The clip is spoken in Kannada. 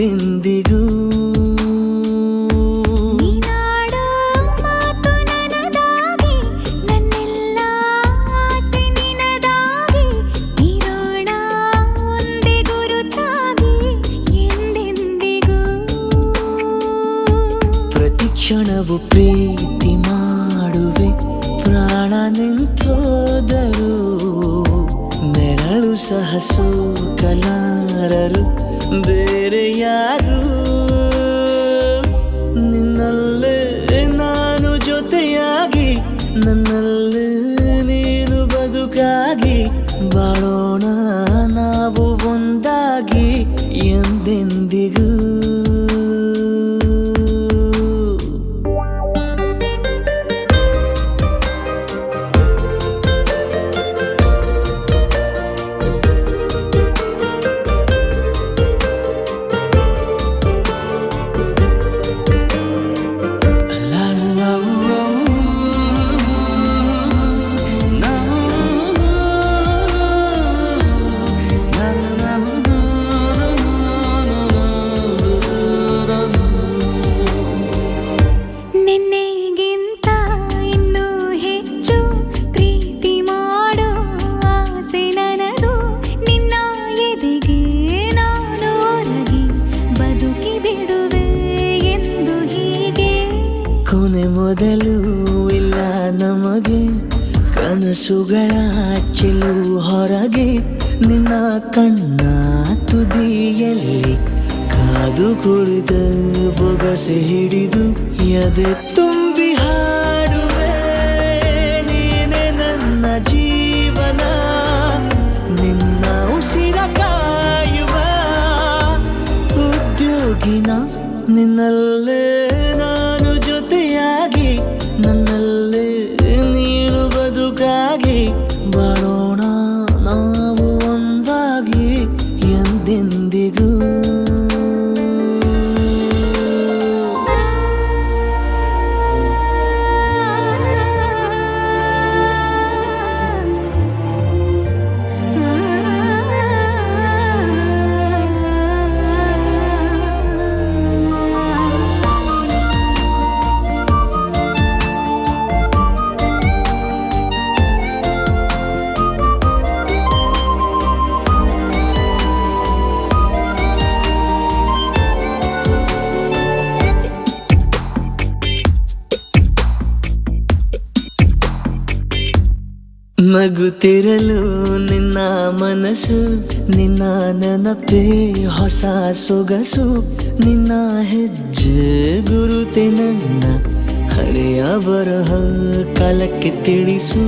ಎಂದೆಂದಿಗೂ ನೀನಾಡೋ ಮಾತು ನನದಾಗಿ ನನ್ನೆಲ್ಲ ಆಸೆ ನಿನದಾಗಿ ಇರೋಣ ಒಂದೇ ಗುರುತಾಗಿ ಎಂದೆಂದಿಗೂ ಪ್ರತಿ ಕ್ಷಣವು ಪ್ರೀತಿ ಮಾಡುವೆ ಪ್ರಾಣ ನಿಂತೋದರು ನೆರಳು ಸಹ ಸೋಕಲಾರರು ಬೇರೆ ಯಾರು ನಿನ್ನಲ್ಲೇ ನಾನು ಜೊತೆಯಾಗಿ ನನ್ನಲ್ಲೇ ನೀನು ಬದುಕಾಗಿ ಬಾಳೋಣ ನಾವು ಒಂದಾಗಿ ಎಂದೆಂದಿಗೂ ನಿನ್ನೆಗಿಂತ ಇನ್ನೂ ಹೆಚ್ಚು ಪ್ರೀತಿ ಮಾಡೋ ಆಸೆ ನನದು ನಿನ್ನ ಎದೆಗೆ ನಾನು ಒರಗಿ ಬದುಕಿ ಬಿಡುವೆ ಎಂದು ಹೀಗೆ ಕೊನೆ ಮೊದಲು ಇಲ್ಲ ನಮಗೆ ಕನಸುಗಳ ಚೆಲು ಹೊರಗೆ ನಿನ್ನ ಕಣ್ಣ ತುದಿಯಲ್ಲಿ ಕಾದು ಕುಳಿತ ಬೊಗಸೆ ಹಿಡಿದು ಎದೆ ತುಂಬಿ ಹಾಡುವೆ ನೀನೆ ನನ್ನ ಜೀವನ ನಿನ್ನ ಉಸಿರ ಕಾಯುವ ಉದ್ಯೋಗಿನ ನಿನ್ನಲ್ಲೇ ನಾನು ಜೊತೆಯಾಗಿ ನನ್ನಲ್ಲೇ ನೀನು ಬದುಕಾಗಿ ಬಾಳೋಣ ನಾವು ಒಂದಾಗಿ ಎಂದೆಂದಿಗೂ ನಗುತ್ತಿರಲು ನಿನ್ನ ಮನಸ್ಸು ನಿನ್ನ ನೆನಪೇ ಹೊಸ ಸೊಗಸು ನಿನ್ನ ಹೆಜ್ಜೆ ಗುರುತೆ ನನ್ನ ಹಳೆಯ ಬರಹ ಕಾಲಕ್ಕೆ ತಿಳಿಸು